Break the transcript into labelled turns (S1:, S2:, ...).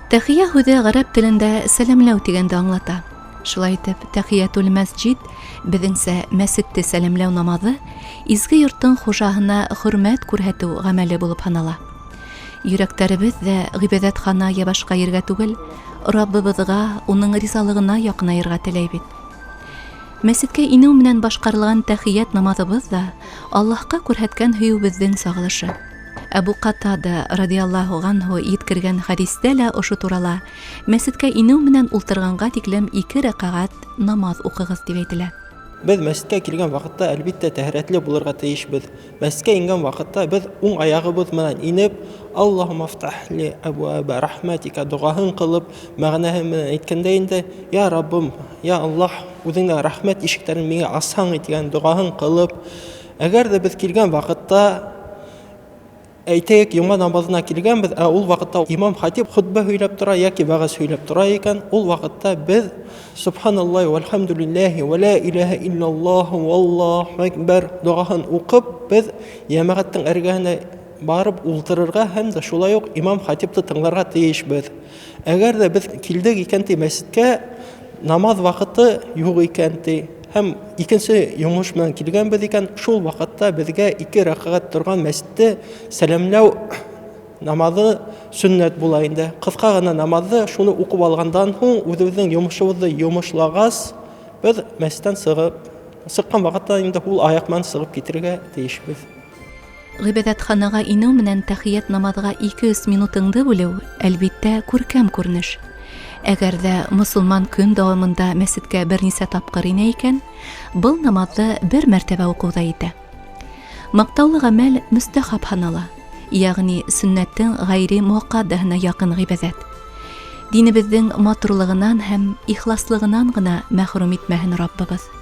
S1: Тәхия һүҙе ғәрәп телендә сәләмләү тигәнде аңлата. Шулай итеп, тәхиятул мәсҗид, беҙҙеңсә мәсетте сәләмләү намаҙы, изге йорттоң хужаһына хөрмәт күрһәтеү ғәмәле булып һанала. Йөрәктәребеҙ ҙә ғибәҙәтхана йә башҡа ергә түгел, Раббыбыҙға, уның ризалығына яҡынайырға теләй бит. Мәсеткә инеү менән башҡарылған тәхият намаҙыбыҙ да Аллаһҡа күрһәткән һөйөүбеҙҙең сағылышы. Әбу Ҡатада радиаллаһу анһу еткергән хәдистә лә ошо турала мәсеткә инеү менән ултырғанға тиклем 2 рәкәғәт намаҙ уҡығыҙ тип әйтелә.
S2: Беҙ мәсеткә килгән ваҡытта әлбиттә тәһәрәтле булырға тейешбеҙ. Мәсеткә ингән ваҡытта беҙ уң аяғыбыҙ менән инеп, Аллаһумма фтах ли абуаба рахматика дуғаһын ҡылып, мәғәнәһе менән әйткәндә инде, я Раббым, я Аллаһ, үҙеңдең рәхмәт ишектәрен миңә асһаң тигән дуғаһын ҡылып, әгәр ҙә беҙ килгән ваҡытта әйтәйек, йома намаҙына килгәнбеҙ, ә ул ваҡытта имам хатиб хутба һөйләп тора яки вәғәз һөйләп тора икән, ул ваҡытта беҙ субханаллахи вәлхәмдүлилләһи вә лә иләһә иллаллаһу валлаһу әкбәр дуғаһын уҡып, беҙ йәмәғәттең эргәһенә барып ултырырға һәм дә шулай уҡ имам хатибты тыңларға тейешбеҙ. Әгәр ҙә беҙ килдек икән ти мәсеткә, намаҙ ваҡыты юҡ икән ти, һәм икенсе йомош менән килгәнбеҙ икән, шул ваҡытта беҙгә 2 рәкәғәт торған мәсетте сәләмләү намаҙы сөннәт була инде. Ҡыҫҡа ғына намаҙҙы шуны уҡып алғандан һуң, үҙебеҙҙең йомошобоҙҙо йомошлағас, беҙ мәсеттән сыҡҡан ваҡытта инде ул аяҡ менән сығып китергә тейешбеҙ.
S1: Ғибәҙәтханаға инеү менән тәхият намаҙға 2-3 минутыңды бүлеү, әлбиттә, күркәм күренеш. Әгәр ҙә мосолман көн дауамында мәсеткә бер нисә тапҡыр инә икән, был намаҙҙы 1 мәртәбә уҡыуҙа итә. Маҡтаулы ғәмәл мөстәхәп һанала, йәғни сөннәттең ғайри муаҡҡадаһына яҡын ғибәҙәт. Динебеҙҙең матурлығынан һәм ихласлығынан ғына мәхрүм итмәһен Раббыбыҙ.